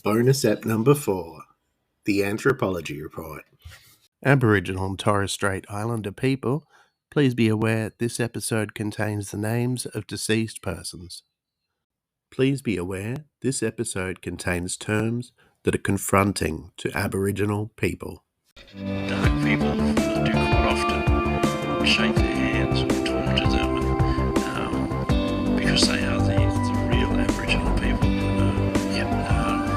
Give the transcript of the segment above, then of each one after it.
Bonus Ep number 4, the Anthropology Report. Aboriginal and Torres Strait Islander people, please be aware this episode contains the names of deceased persons. Please be aware this episode contains terms that are confronting to Aboriginal people. Dark people do quite often shake their hands or talk to them because they are the real Aboriginal people.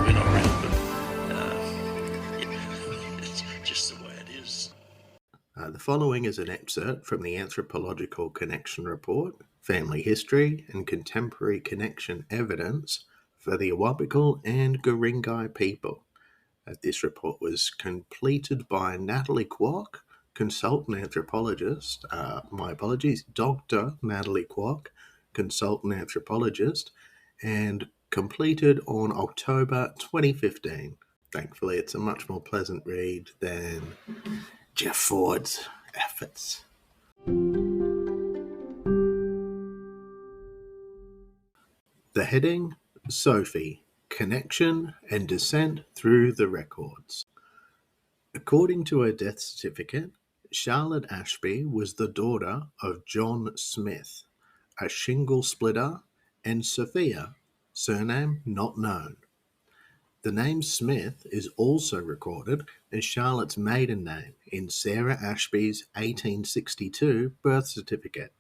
We're not real, but it's just the way it is. The following is an excerpt from the Anthropological Connection Report, Family History and Contemporary Connection Evidence for the AWABAKAL and Guring-gai people. This report was completed by NATALIE KWOK, Consultant Anthropologist, Dr. NATALIE KWOK, Consultant Anthropologist, and completed on October 2015. Thankfully, it's a much more pleasant read than Jeff Ford's efforts. The heading, Sophie, Connection and Descent Through the Records. According to her death certificate, Charlotte Ashby was the daughter of John Smith, a shingle splitter, and Sophia, surname not known. The name Smith is also recorded as Charlotte's maiden name in Sarah Ashby's 1862 birth certificate.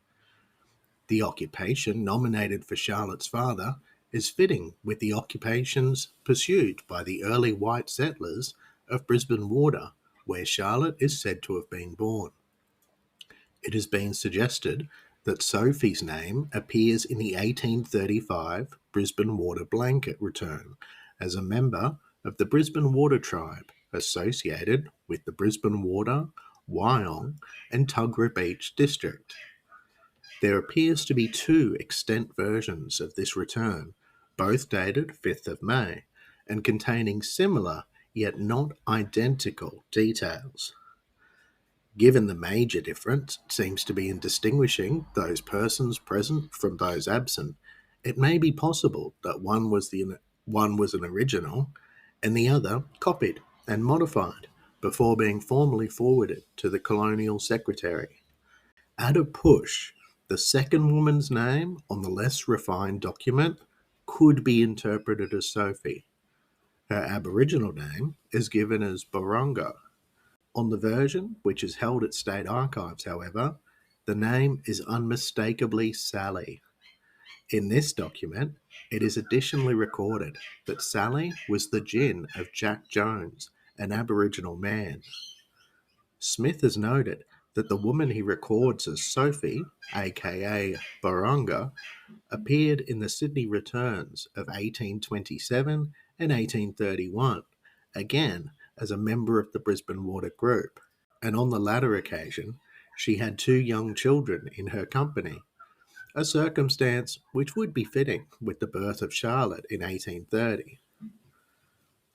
The occupation nominated for Charlotte's father is fitting with the occupations pursued by the early white settlers of Brisbane Water, where Charlotte is said to have been born. It has been suggested that Sophie's name appears in the 1835 Brisbane Water blanket return as a member of the Brisbane Water tribe associated with the Brisbane Water, Wyong and Tuggerah Beach district. There appears to be two extant versions of this return, both dated 5th of May, and containing similar yet not identical details. Given the major difference seems to be in distinguishing those persons present from those absent, it may be possible that one was an original and the other copied and modified before being formally forwarded to the Colonial Secretary. At a push, the second woman's name on the less refined document could be interpreted as Sophie. Her Aboriginal name is given as Borongo. On the version, which is held at State Archives, however, the name is unmistakably Sally. In this document, it is additionally recorded that Sally was the gin of Jack Jones, an Aboriginal man. Smith has noted that the woman he records as Sophie, aka Boronga, appeared in the Sydney Returns of 1827 and 1831, again as a member of the Brisbane Water Group, and on the latter occasion she had two young children in her company, a circumstance which would be fitting with the birth of Charlotte in 1830.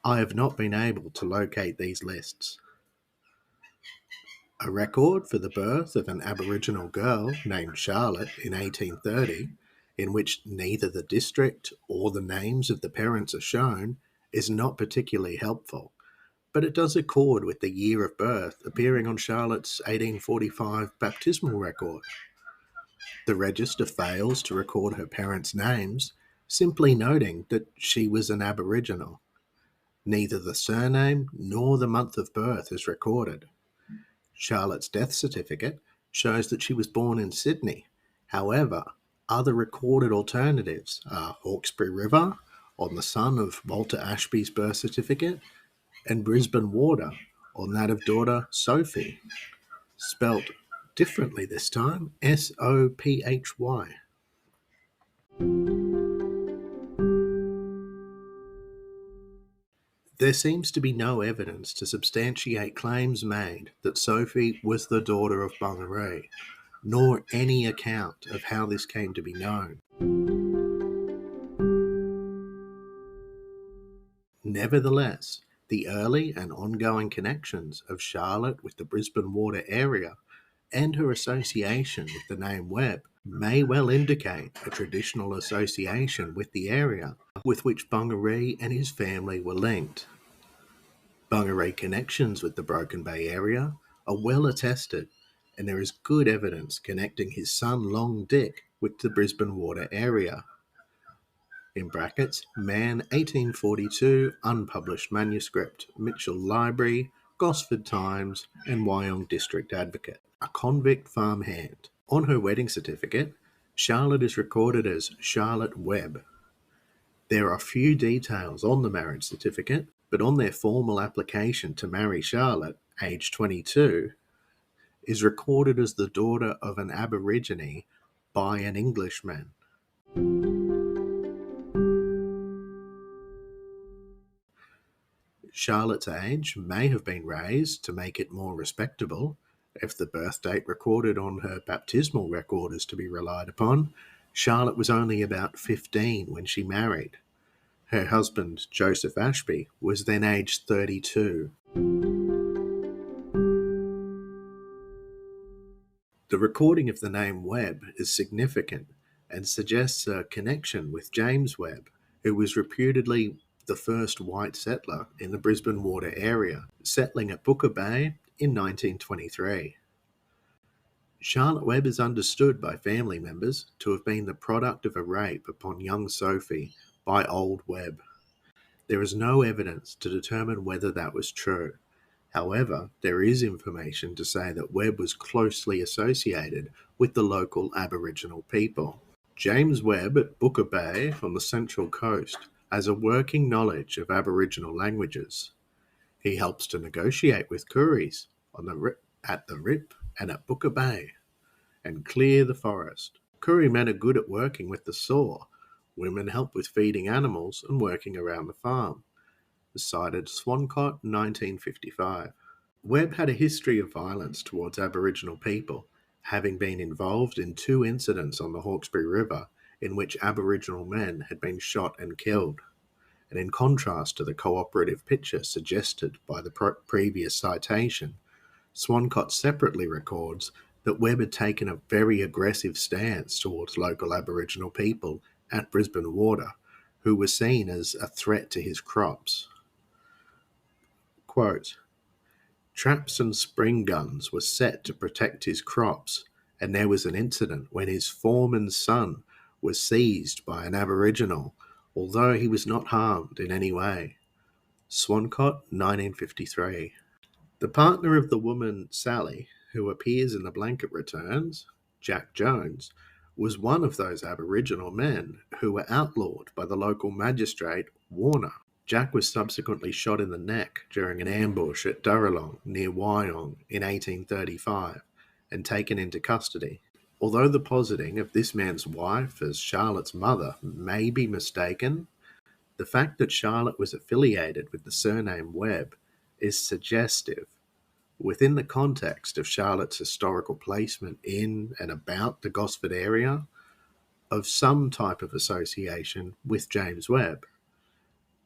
I have not been able to locate these lists. A record for the birth of an Aboriginal girl named Charlotte in 1830, in which neither the district or the names of the parents are shown, is not particularly helpful, but it does accord with the year of birth appearing on Charlotte's 1845 baptismal record. The register fails to record her parents' names, simply noting that she was an Aboriginal. Neither the surname nor the month of birth is recorded. Charlotte's death certificate shows that she was born in Sydney. However, other recorded alternatives are Hawkesbury River, on the son of Walter Ashby's birth certificate, and Brisbane Water, on that of daughter Sophie, spelt differently this time, S-O-P-H-Y. There seems to be no evidence to substantiate claims made that Sophie was the daughter of Bungaree, nor any account of how this came to be known. Nevertheless, the early and ongoing connections of Charlotte with the Brisbane Water area and her association with the name Webb may well indicate a traditional association with the area with which Whangarei and his family were linked. Whangarei connections with the Broken Bay area are well attested, and there is good evidence connecting his son Long Dick with the Brisbane water area. In brackets, Mann 1842, unpublished manuscript, Mitchell Library, Gosford Times, and Wyong District Advocate. A convict farmhand. On her wedding certificate, Charlotte is recorded as Charlotte Webb. There are few details on the marriage certificate, but on their formal application to marry Charlotte, age 22, is recorded as the daughter of an Aborigine by an Englishman. Charlotte's age may have been raised to make it more respectable. If the birth date recorded on her baptismal record is to be relied upon, Charlotte was only about 15 when she married. Her husband, Joseph Ashby, was then aged 32. The recording of the name Webb is significant and suggests a connection with James Webb, who was reputedly the first white settler in the Brisbane water area, settling at Booker Bay in 1923. Charlotte Webb is understood by family members to have been the product of a rape upon young Sophie by Old Webb. There is no evidence to determine whether that was true. However, there is information to say that Webb was closely associated with the local Aboriginal people. James Webb at Booker Bay on the Central Coast has a working knowledge of Aboriginal languages. He helps to negotiate with Kooris at the Rip and at Booker Bay and clear the forest. Koori men are good at working with the saw. Women help with feeding animals and working around the farm. Cited Swancott, 1955. Webb had a history of violence towards Aboriginal people, having been involved in 2 incidents on the Hawkesbury River in which Aboriginal men had been shot and killed. And in contrast to the cooperative picture suggested by the previous citation, Swancott separately records that Webb had taken a very aggressive stance towards local Aboriginal people at Brisbane Water, who were seen as a threat to his crops. Quote, traps and spring guns were set to protect his crops, and there was an incident when his foreman's son was seized by an Aboriginal, although he was not harmed in any way. Swancott, 1953. The partner of the woman, Sally, who appears in the blanket returns, Jack Jones, was one of those Aboriginal men who were outlawed by the local magistrate, Warner. Jack was subsequently shot in the neck during an ambush at Durralong near Wyong in 1835 and taken into custody. Although the positing of this man's wife as Charlotte's mother may be mistaken, the fact that Charlotte was affiliated with the surname Webb is suggestive, within the context of Charlotte's historical placement in and about the Gosford area, of some type of association with James Webb.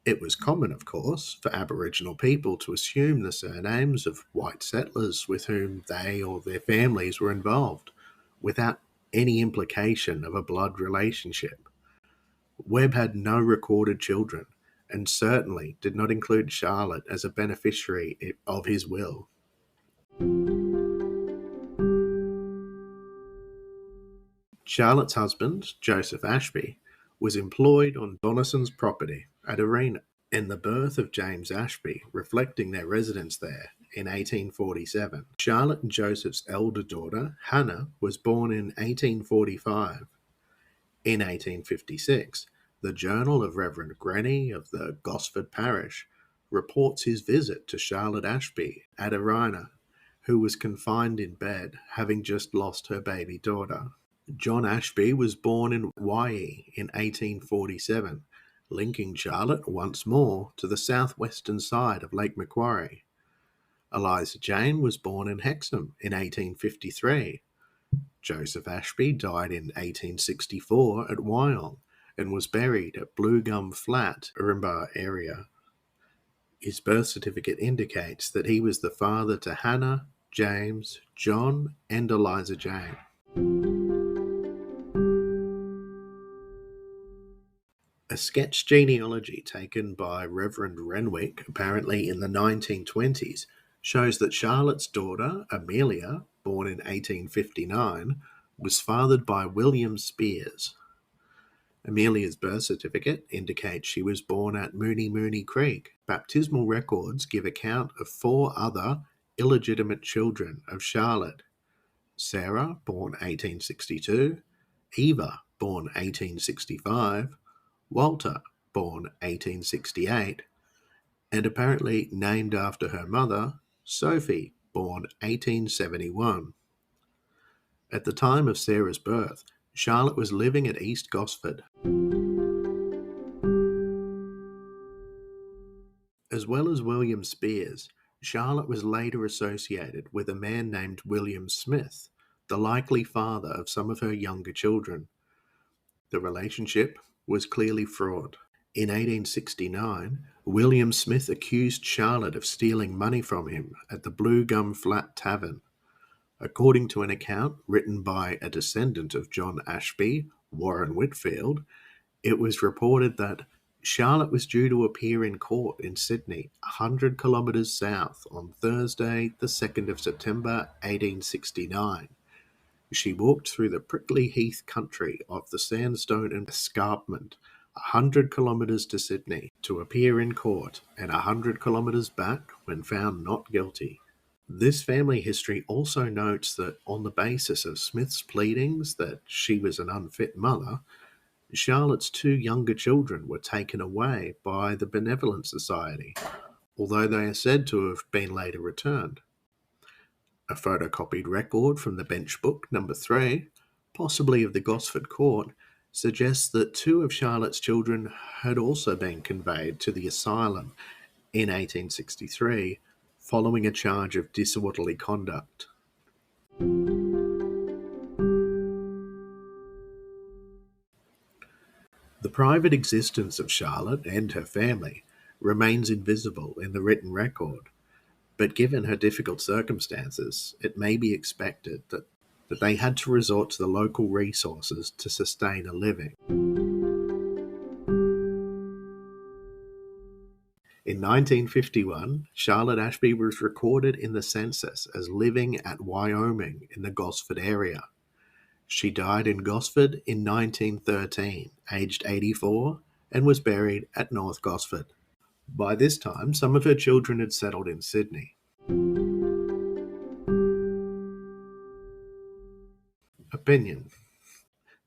It was common, of course, for Aboriginal people to assume the surnames of white settlers with whom they or their families were involved, without any implication of a blood relationship. Webb had no recorded children, and certainly did not include Charlotte as a beneficiary of his will. Charlotte's husband, Joseph Ashby, was employed on Donnison's property at Arena, and the birth of James Ashby reflecting their residence there in 1847. Charlotte and Joseph's elder daughter, Hannah, was born in 1845. In 1856, the Journal of Reverend Grenny of the Gosford Parish reports his visit to Charlotte Ashby at Arena, who was confined in bed, having just lost her baby daughter. John Ashby was born in Wyee in 1847, linking Charlotte once more to the southwestern side of Lake Macquarie. Eliza Jane was born in Hexham in 1853. Joseph Ashby died in 1864 at Wyong and was buried at Blue Gum Flat, Urimba area. His birth certificate indicates that he was the father to Hannah, James, John, and Eliza Jane. A sketch genealogy taken by Reverend Renwick, apparently in the 1920s, shows that Charlotte's daughter, Amelia, born in 1859, was fathered by William Spears. Amelia's birth certificate indicates she was born at Mooney Mooney Creek. Baptismal records give account of 4 other illegitimate children of Charlotte: Sarah, born 1862, Eva, born 1865, Walter, born 1868, and apparently named after her mother, Sophie, born 1871. At the time of Sarah's birth, Charlotte was living at East Gosford. As well as William Spears, Charlotte was later associated with a man named William Smith, the likely father of some of her younger children. The relationship was clearly fraught. In 1869, William Smith accused Charlotte of stealing money from him at the Blue Gum Flat Tavern. According to an account written by a descendant of John Ashby, Warren Whitfield, it was reported that Charlotte was due to appear in court in Sydney, 100 kilometres south, on Thursday, the 2nd of September 1869. She walked through the prickly heath country of the sandstone and escarpment, 100 kilometres to Sydney, to appear in court, and 100 kilometres back when found not guilty. This family history also notes that on the basis of Smith's pleadings that she was an unfit mother, Charlotte's 2 younger children were taken away by the Benevolent Society, although they are said to have been later returned. A photocopied record from the bench book number 3, possibly of the Gosford Court, suggests that 2 of Charlotte's children had also been conveyed to the asylum in 1863 following a charge of disorderly conduct. The private existence of Charlotte and her family remains invisible in the written record, but given her difficult circumstances, it may be expected that they had to resort to the local resources to sustain a living. In 1951, Charlotte Ashby was recorded in the census as living at Wyoming in the Gosford area. She died in Gosford in 1913, aged 84, and was buried at North Gosford. By this time, some of her children had settled in Sydney. Opinion.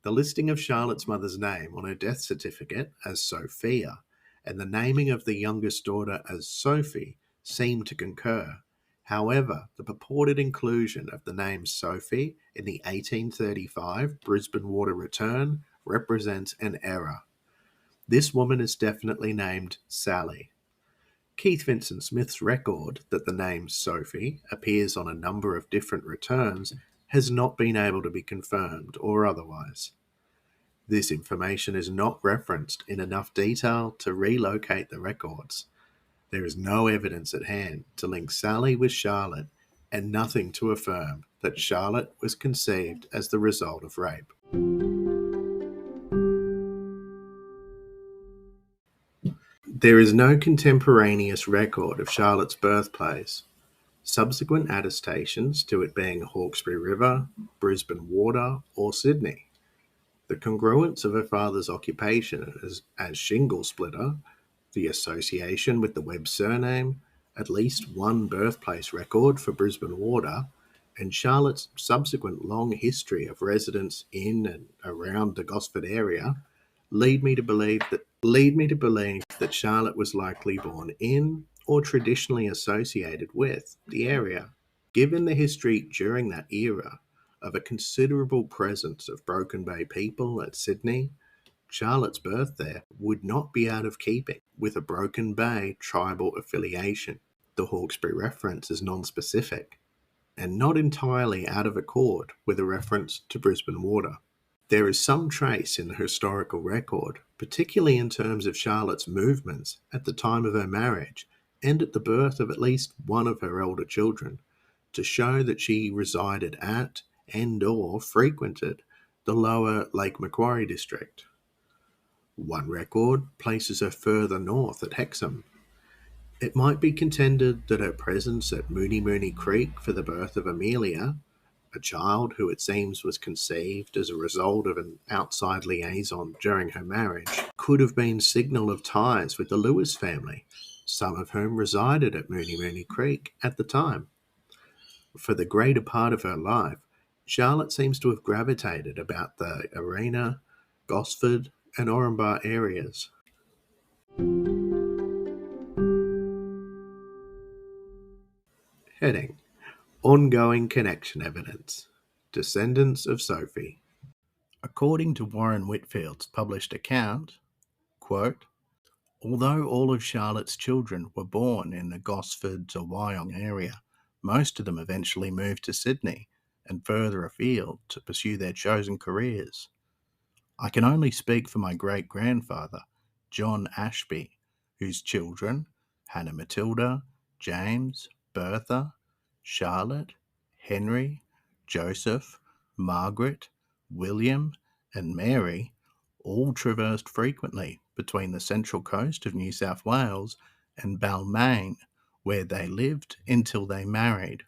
The listing of Charlotte's mother's name on her death certificate as Sophia and the naming of the youngest daughter as Sophie seem to concur. However, the purported inclusion of the name Sophie in the 1835 Brisbane Water Return represents an error. This woman is definitely named Sally. Keith Vincent Smith's record that the name Sophie appears on a number of different returns has not been able to be confirmed or otherwise. This information is not referenced in enough detail to relocate the records. There is no evidence at hand to link Sally with Charlotte, and nothing to affirm that Charlotte was conceived as the result of rape. There is no contemporaneous record of Charlotte's birthplace. Subsequent attestations to it being Hawkesbury River, Brisbane Water, or Sydney. The congruence of her father's occupation as shingle splitter, the association with the Webb surname, at least one birthplace record for Brisbane Water, and Charlotte's subsequent long history of residence in and around the Gosford area lead me to believe that Charlotte was likely born in or traditionally associated with the area. Given the history during that era of a considerable presence of Broken Bay people at Sydney, Charlotte's birth there would not be out of keeping with a Broken Bay tribal affiliation. The Hawkesbury reference is non-specific and not entirely out of accord with a reference to Brisbane Water. There is some trace in the historical record, particularly in terms of Charlotte's movements at the time of her marriage and at the birth of at least one of her elder children, to show that she resided at and or frequented the lower Lake Macquarie district. One record places her further north at Hexham. It might be contended that her presence at Mooney Mooney Creek for the birth of Amelia, a child who it seems was conceived as a result of an outside liaison during her marriage, could have been signal of ties with the Lewis family, some of whom resided at Mooney Mooney Creek at the time. For the greater part of her life, Charlotte seems to have gravitated about the Arena, Gosford, and Oranbar areas. Heading: Ongoing Connection Evidence. Descendants of Sophie. According to Warren Whitfield's published account, quote, although all of Charlotte's children were born in the Gosford to Wyong area, most of them eventually moved to Sydney and further afield to pursue their chosen careers. I can only speak for my great-grandfather, John Ashby, whose children, Hannah Matilda, James, Bertha, Charlotte, Henry, Joseph, Margaret, William, and Mary, all traversed frequently between the central coast of New South Wales and Balmain, where they lived until they married.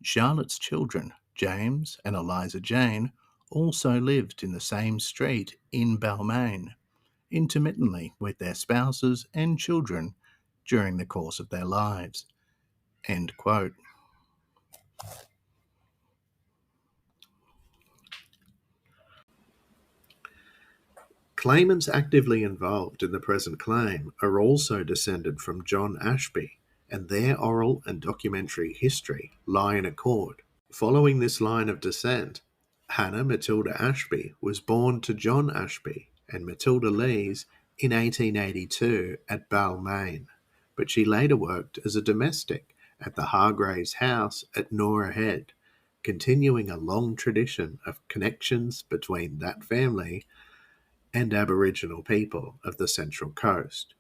Charlotte's children, James and Eliza Jane, also lived in the same street in Balmain, intermittently with their spouses and children during the course of their lives. End quote. Claimants actively involved in the present claim are also descended from John Ashby, and their oral and documentary history lie in accord. Following this line of descent, Hannah Matilda Ashby was born to John Ashby and Matilda Lees in 1882 at Balmain, but she later worked as a domestic at the Hargraves' house at Nora Head, continuing a long tradition of connections between that family and Aboriginal people of the Central Coast.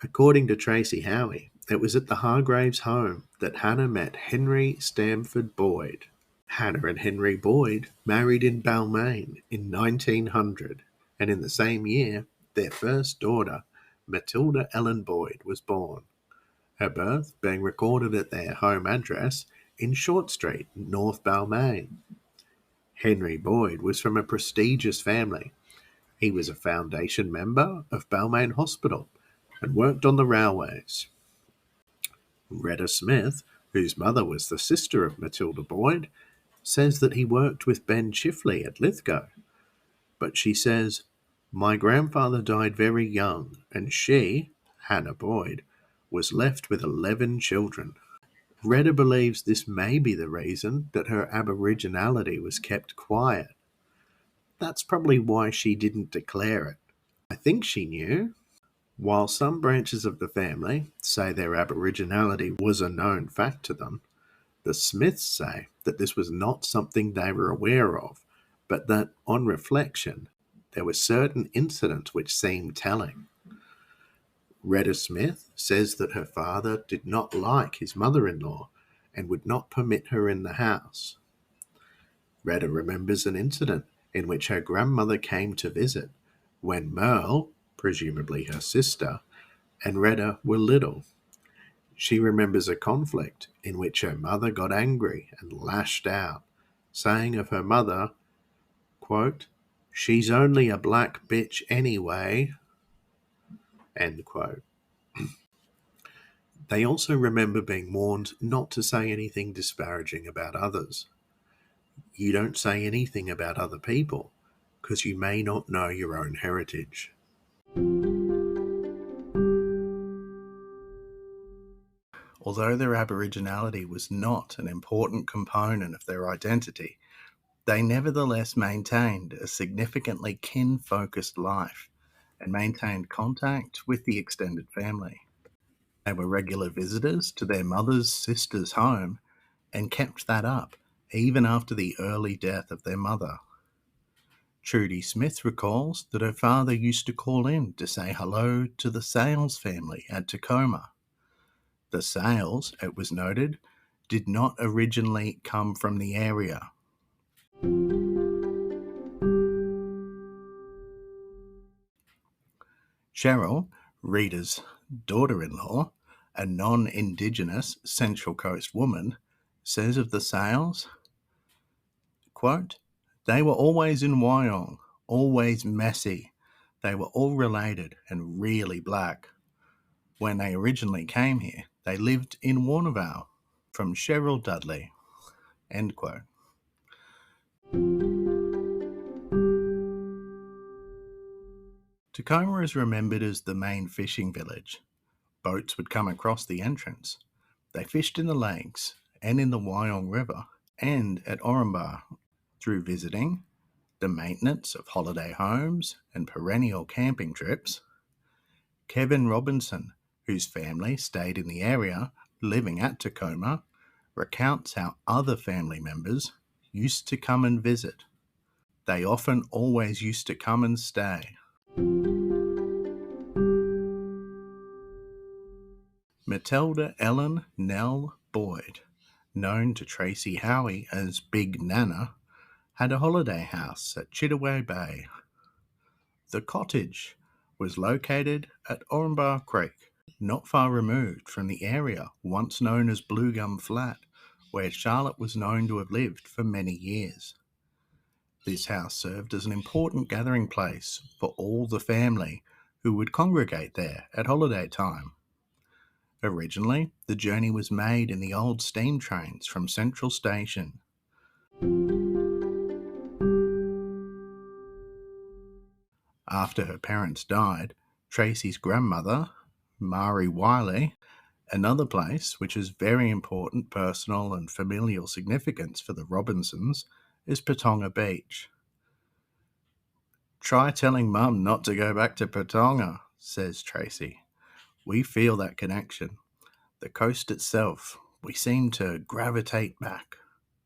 According to Tracy Howie, it was at the Hargraves' home that Hannah met Henry Stamford Boyd. Hannah and Henry Boyd married in Balmain in 1900, and in the same year, their first daughter, Matilda Ellen Boyd, was born, her birth being recorded at their home address in Short Street, North Balmain. Henry Boyd was from a prestigious family. He was a foundation member of Balmain Hospital and worked on the railways. Retta Smith, whose mother was the sister of Matilda Boyd, says that he worked with Ben Chifley at Lithgow. But she says, my grandfather died very young, and she, Hannah Boyd, was left with 11 children. Retta believes this may be the reason that her Aboriginality was kept quiet. That's probably why she didn't declare it. I think she knew. While some branches of the family say their Aboriginality was a known fact to them, the Smiths say that this was not something they were aware of, but that, on reflection, there were certain incidents which seemed telling. Retta Smith says that her father did not like his mother-in-law and would not permit her in the house. Retta remembers an incident in which her grandmother came to visit when Merle, presumably her sister, and Retta were little. She remembers a conflict in which her mother got angry and lashed out, saying of her mother, quote, she's only a black bitch anyway, end quote. They also remember being warned not to say anything disparaging about others. You don't say anything about other people because you may not know your own heritage. Although their Aboriginality was not an important component of their identity, they nevertheless maintained a significantly kin-focused life and maintained contact with the extended family. They were regular visitors to their mother's sister's home and kept that up even after the early death of their mother. Trudy Smith recalls that her father used to call in to say hello to the Sales family at Tacoma. The Sales, it was noted, did not originally come from the area. Cheryl, Rita's daughter-in-law, a non-Indigenous Central Coast woman, says of the sales, quote, "They were always in Wyong, always messy. They were all related and really black. When they originally came here, they lived in Warnervale." From Cheryl Dudley, end quote. Tacoma is remembered as the main fishing village. Boats would come across the entrance. They fished in the lakes and in the Wyong River and at Oranbar. Through visiting, the maintenance of holiday homes and perennial camping trips, Kevin Robinson, whose family stayed in the area living at Tacoma, recounts how other family members used to come and visit. They often always used to come and stay. Matilda Ellen Nell Boyd, known to Tracy Howie as Big Nana, had a holiday house at Chittaway Bay. The cottage was located at Oranbar Creek, not far removed from the area once known as Blue Gum Flat, where Charlotte was known to have lived for many years. This house served as an important gathering place for all the family who would congregate there at holiday time. Originally, the journey was made in the old steam trains from Central Station. After her parents died, Tracy's grandmother, Mari Wiley, another place which has very important personal and familial significance for the Robinsons is Patonga Beach. "Try telling Mum not to go back to Patonga," says Tracy. "We feel that connection. The coast itself, we seem to gravitate back."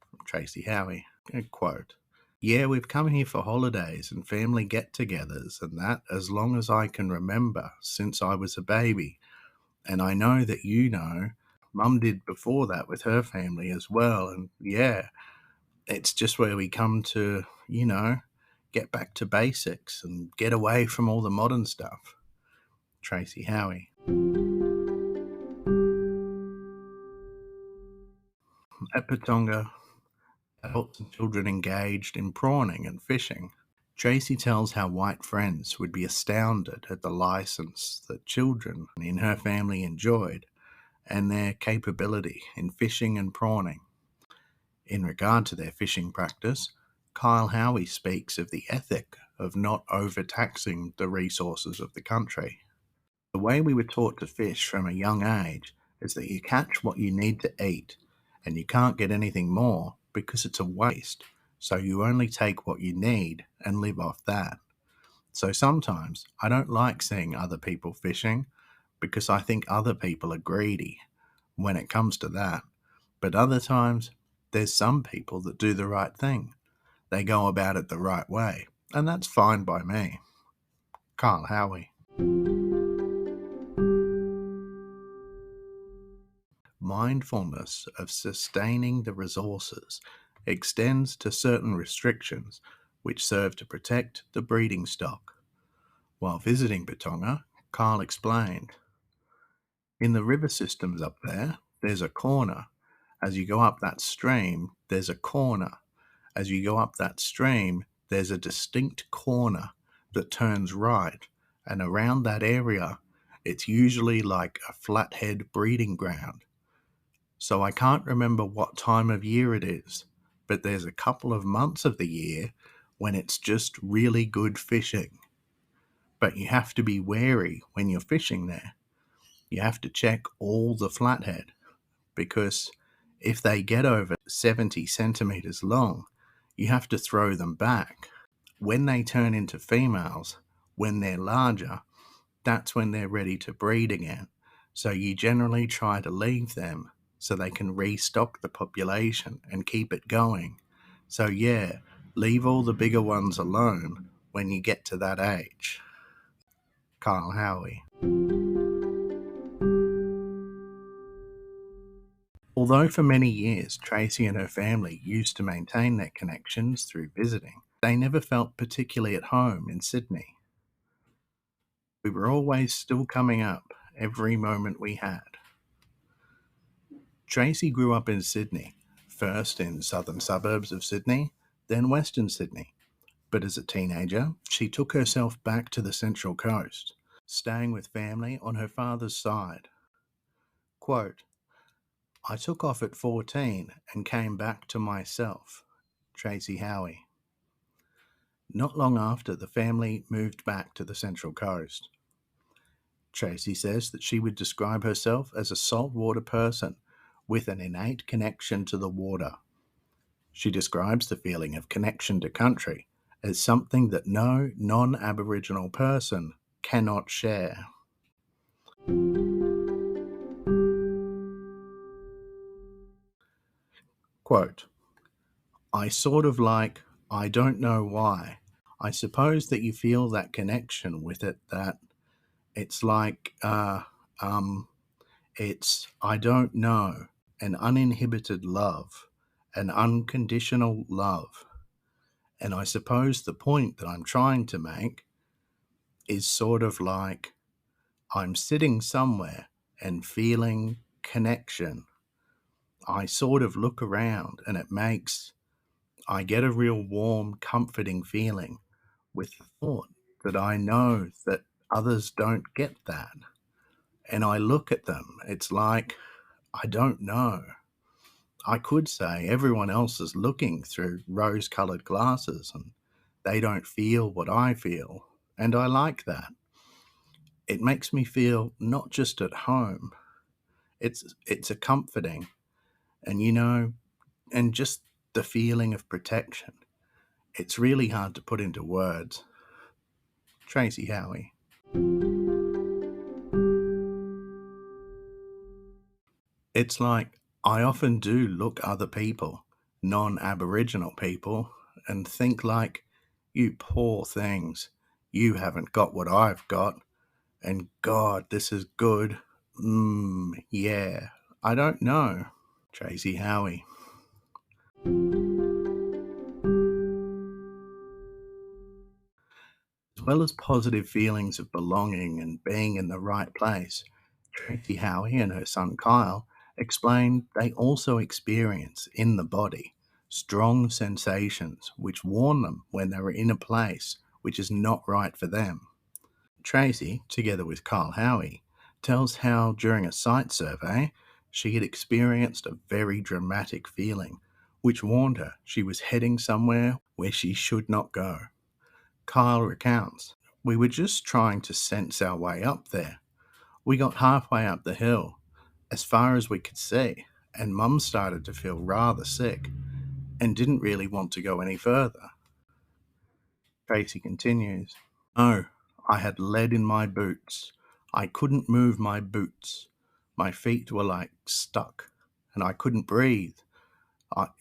From Tracy Howie, quote, "Yeah, we've come here for holidays and family get-togethers and that as long as I can remember since I was a baby. And I know that Mum did before that with her family as well. And yeah, it's just where we come to, get back to basics and get away from all the modern stuff." Tracy Howie. At Patonga, adults and children engaged in prawning and fishing. Tracy tells how white friends would be astounded at the license that children in her family enjoyed and their capability in fishing and prawning. In regard to their fishing practice, Kyle Howie speaks of the ethic of not overtaxing the resources of the country. "The way we were taught to fish from a young age is that you catch what you need to eat, and you can't get anything more because it's a waste, so you only take what you need and live off that. So sometimes I don't like seeing other people fishing because I think other people are greedy when it comes to that. But other times, there's some people that do the right thing. They go about it the right way, and that's fine by me." Kyle Howie. Mindfulness of sustaining the resources extends to certain restrictions which serve to protect the breeding stock. While visiting Patonga, Kyle explained, "In the river systems up there, there's a corner. As you go up that stream, there's a corner. As you go up that stream, there's a distinct corner that turns right, and around that area, it's usually like a flathead breeding ground. So I can't remember what time of year it is, but there's a couple of months of the year when it's just really good fishing. But you have to be wary when you're fishing there. You have to check all the flathead, because if they get over 70 centimeters long, you have to throw them back. When they turn into females, when they're larger, that's when they're ready to breed again. So you generally try to leave them so they can restock the population and keep it going. So yeah, leave all the bigger ones alone when you get to that age." Kyle Howie. Although for many years Tracy and her family used to maintain their connections through visiting, they never felt particularly at home in Sydney. We were always still coming up every moment we had. Tracey grew up in Sydney, first in southern suburbs of Sydney, then Western Sydney. But as a teenager, she took herself back to the Central Coast, staying with family on her father's side. Quote, I took off at 14 and came back to myself. Tracey Howie. Not long after, the family moved back to the Central Coast. Tracey says that she would describe herself as a saltwater person with an innate connection to the water. She describes the feeling of connection to country as something that no non-Aboriginal person cannot share. Quote, I sort of like, I don't know why. I suppose that you feel that connection with it, that it's like, it's, I don't know, an uninhibited love, an unconditional love. And I suppose the point that I'm trying to make is sort of like I'm sitting somewhere and feeling connection. I sort of look around and I get a real warm, comforting feeling with the thought that I know that others don't get that. And I look at them, it's like, I don't know. I could say everyone else is looking through rose-colored glasses and they don't feel what I feel. And I like that. It makes me feel not just at home. It's a comforting, and and just the feeling of protection. It's really hard to put into words. Tracey Howie. It's like I often do look other people, non-Aboriginal people, and think like, you poor things, you haven't got what I've got, and God, this is good. Yeah, I don't know. Tracey Howie. As well as positive feelings of belonging and being in the right place, Tracey Howie and her son Kyle explained they also experience in the body strong sensations which warn them when they are in a place which is not right for them. Tracey, together with Kyle Howie, tells how during a site survey she had experienced a very dramatic feeling which warned her she was heading somewhere where she should not go. Kyle recounts, we were just trying to sense our way up there. We got halfway up the hill, as far as we could see, and Mum started to feel rather sick and didn't really want to go any further. Tracey continues, Oh, I had lead in my boots. I couldn't move my boots. My feet were like stuck, and I couldn't breathe.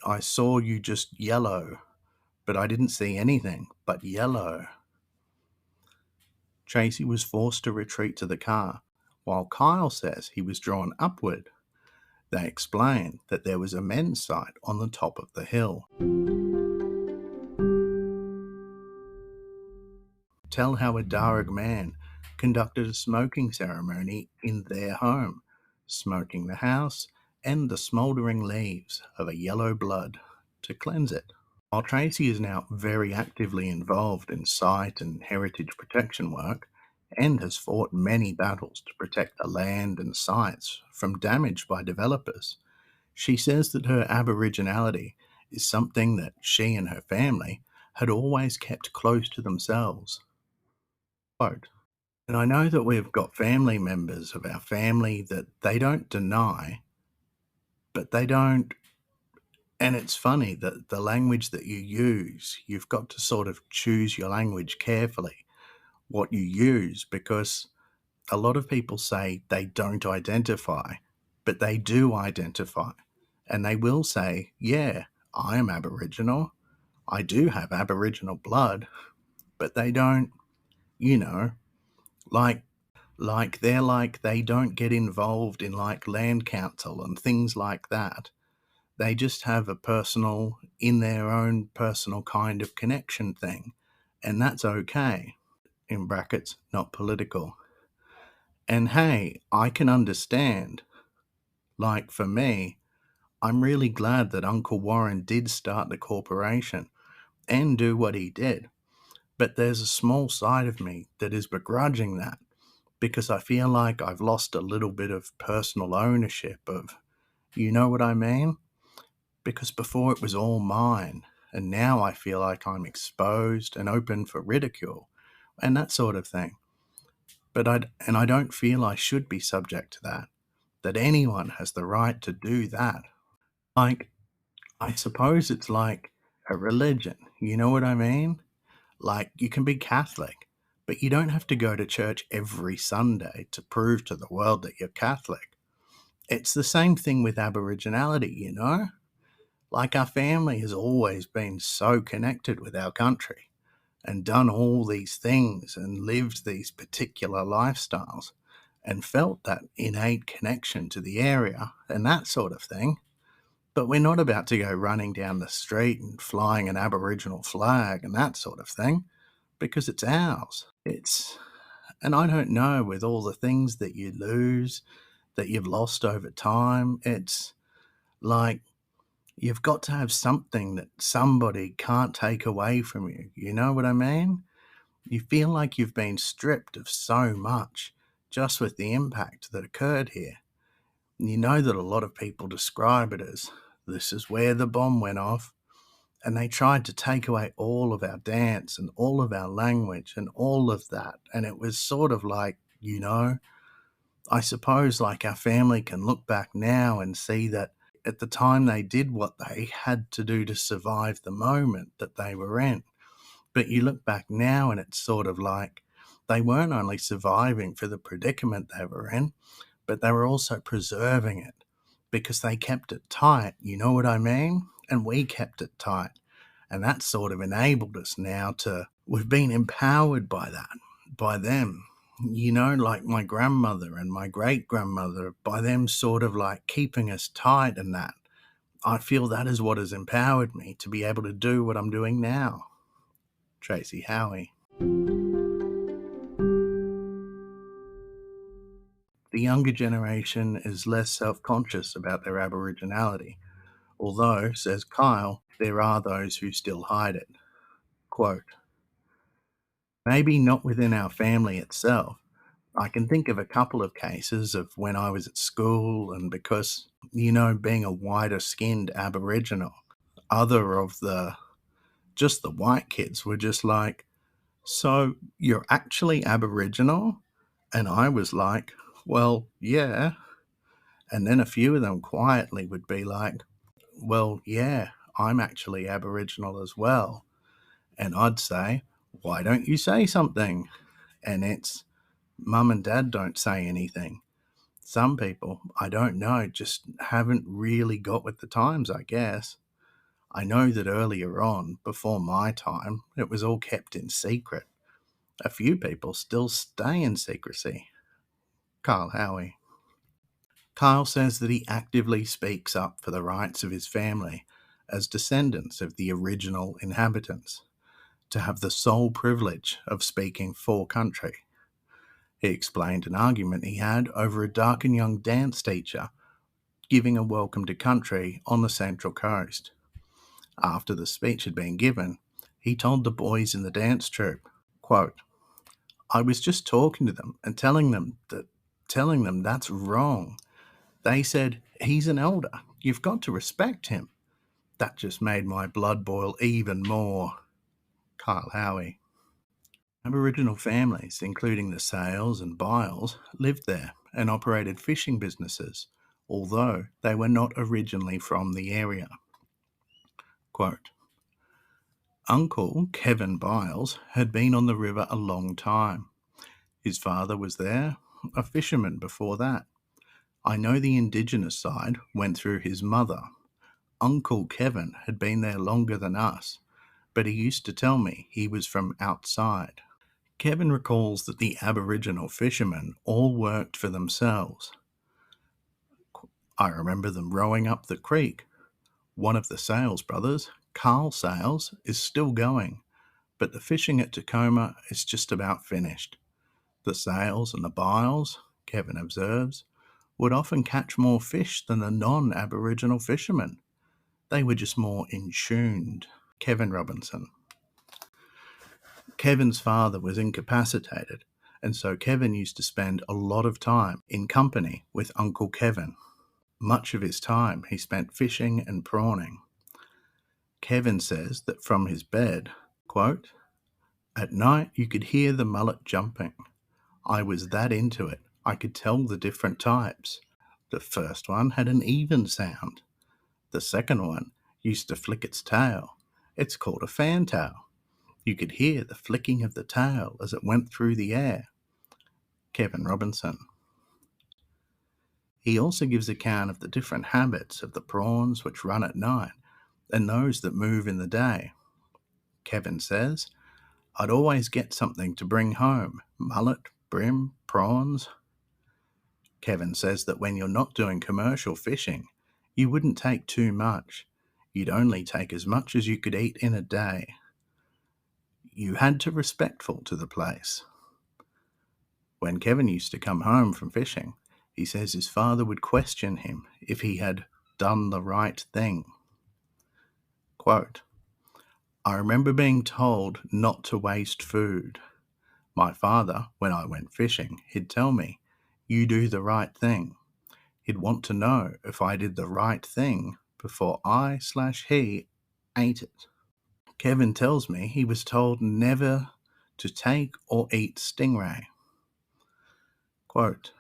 I saw you just yellow, but I didn't see anything but yellow. Tracey was forced to retreat to the car, while Kyle says he was drawn upward. They explain that there was a men's site on the top of the hill. Tell how a Darug man conducted a smoking ceremony in their home, smoking the house and the smouldering leaves of a yellow blood to cleanse it. While Tracey is now very actively involved in site and heritage protection work and has fought many battles to protect the land and sites from damage by developers, she says that her Aboriginality is something that she and her family had always kept close to themselves. Quote, and I know that we've got family members of our family that they don't deny, but they don't. And it's funny that the language that you use, you've got to sort of choose your language carefully, what you use, because a lot of people say they don't identify, but they do identify. And they will say, yeah, I am Aboriginal. I do have Aboriginal blood, but they don't, like they don't get involved in like land council and things like that. They just have a personal, in their own personal kind of connection thing, and that's okay. in brackets, not political. And hey, I can understand. Like for me, I'm really glad that Uncle Warren did start the corporation and do what he did. But there's a small side of me that is begrudging that because I feel like I've lost a little bit of personal ownership of, you know what I mean? Because before it was all mine, and now I feel like I'm exposed and open for ridicule and that sort of thing. But I don't feel I should be subject to that anyone has the right to do that. Like, I suppose it's like a religion, you know what I mean? Like, you can be Catholic, but you don't have to go to church every Sunday to prove to the world that you're Catholic. It's the same thing with Aboriginality, you know? Like, our family has always been so connected with our country and done all these things and lived these particular lifestyles and felt that innate connection to the area and that sort of thing. But we're not about to go running down the street and flying an Aboriginal flag and that sort of thing because it's ours. And I don't know, with all the things that you lose, that you've lost over time, it's like you've got to have something that somebody can't take away from you. You know what I mean? You feel like you've been stripped of so much just with the impact that occurred here. And you know that a lot of people describe it as this is where the bomb went off. And they tried to take away all of our dance and all of our language and all of that. And it was sort of like, you know, I suppose like our family can look back now and see that at the time they did what they had to do to survive the moment that they were in. But you look back now and it's sort of like they weren't only surviving for the predicament they were in, but they were also preserving it because they kept it tight. You know what I mean? And we kept it tight. And that sort of enabled us now we've been empowered by that, by them. You know, like my grandmother and my great grandmother, by them sort of like keeping us tight and that. I feel that is what has empowered me to be able to do what I'm doing now. Tracy Howie. The younger generation is less self-conscious about their Aboriginality, although, says Kyle, there are those who still hide it. Quote, maybe not within our family itself. I can think of a couple of cases of when I was at school, and because, you know, being a whiter skinned Aboriginal, other of just the white kids were just like, so you're actually Aboriginal? And I was like, well, yeah. And then a few of them quietly would be like, well, yeah, I'm actually Aboriginal as well. And I'd say, why don't you say something? And it's, mum and dad don't say anything. Some people, I don't know, just haven't really got with the times, I guess. I know that earlier on, before my time, it was all kept in secret. A few people still stay in secrecy. Kyle Howie. Kyle says that he actively speaks up for the rights of his family as descendants of the original inhabitants to have the sole privilege of speaking for country. He explained an argument he had over a dark and young dance teacher giving a welcome to country on the Central Coast. After the speech had been given, he told the boys in the dance troupe, quote, I was just talking to them and telling them that's wrong. They said, he's an elder. You've got to respect him. That just made my blood boil even more. Kyle Howie. Aboriginal families, including the Sales and Biles, lived there and operated fishing businesses, although they were not originally from the area. Quote, Uncle Kevin Biles had been on the river a long time. His father was there, a fisherman before that. I know the Indigenous side went through his mother. Uncle Kevin had been there longer than us, but he used to tell me he was from outside. Kevin recalls that the Aboriginal fishermen all worked for themselves. I remember them rowing up the creek. One of the Sales brothers, Carl Sales, is still going, but the fishing at Tacoma is just about finished. The sails and the biles, Kevin observes, would often catch more fish than the non-Aboriginal fishermen. They were just more in tuned. Kevin Robinson. Kevin's father was incapacitated, and so Kevin used to spend a lot of time in company with Uncle Kevin. Much of his time he spent fishing and prawning. Kevin says that from his bed, quote, "At night you could hear the mullet jumping. I was that into it, I could tell the different types. The first one had an even sound. The second one used to flick its tail. It's called a fantail. You could hear the flicking of the tail as it went through the air." Kevin Robinson. He also gives account of the different habits of the prawns which run at night and those that move in the day. Kevin says, "I'd always get something to bring home, mullet, brim, prawns." Kevin says that when you're not doing commercial fishing, you wouldn't take too much. You'd only take as much as you could eat in a day. You had to be respectful to the place. When Kevin used to come home from fishing, he says his father would question him if he had done the right thing. Quote, "I remember being told not to waste food. My father, when I went fishing, he'd tell me, 'You do the right thing.' He'd want to know if I did the right thing before I/he ate it." Kevin tells me he was told never to take or eat stingray. Quote,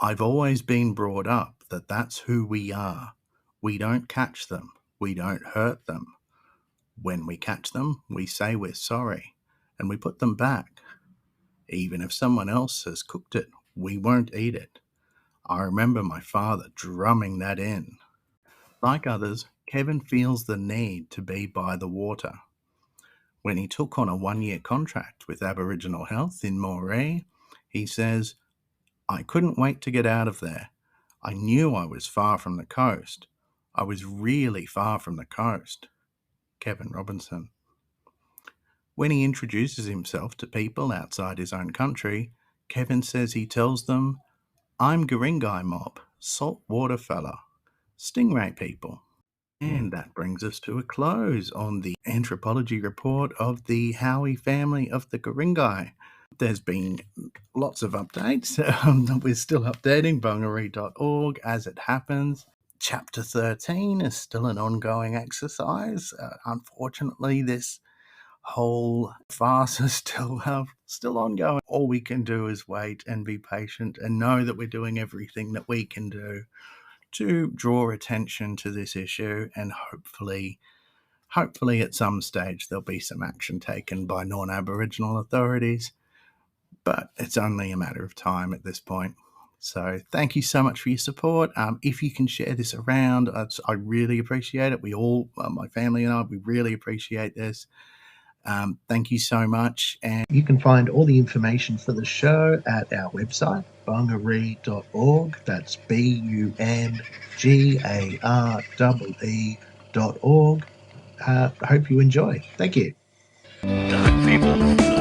"I've always been brought up that that's who we are. We don't catch them. We don't hurt them. When we catch them, we say we're sorry, and we put them back. Even if someone else has cooked it, we won't eat it. I remember my father drumming that in." Like others, Kevin feels the need to be by the water. When he took on a 1-year contract with Aboriginal Health in Moree, he says, "I couldn't wait to get out of there. I knew I was far from the coast. I was really far from the coast." Kevin Robinson. When he introduces himself to people outside his own country, Kevin says he tells them, "I'm Guring-gai mob, saltwater fella, stingray people." And that brings us to a close on the Anthropology Report of the Howie family of the Guring-gai. There's been lots of updates. We're still updating bungaree.org as it happens. Chapter 13 is still an ongoing exercise. Unfortunately, this whole farce is still ongoing. All we can do is wait and be patient and know that we're doing everything that we can do to draw attention to this issue, and hopefully at some stage there'll be some action taken by non-Aboriginal authorities, but it's only a matter of time at this point. So thank you so much for your support. If you can share this around, I really appreciate it. We all, my family and I, we really appreciate this. Thank you so much. And you can find all the information for the show at our website, bungaree.org. That's BUNGAREE.org. Hope you enjoy. Thank you. Dark people.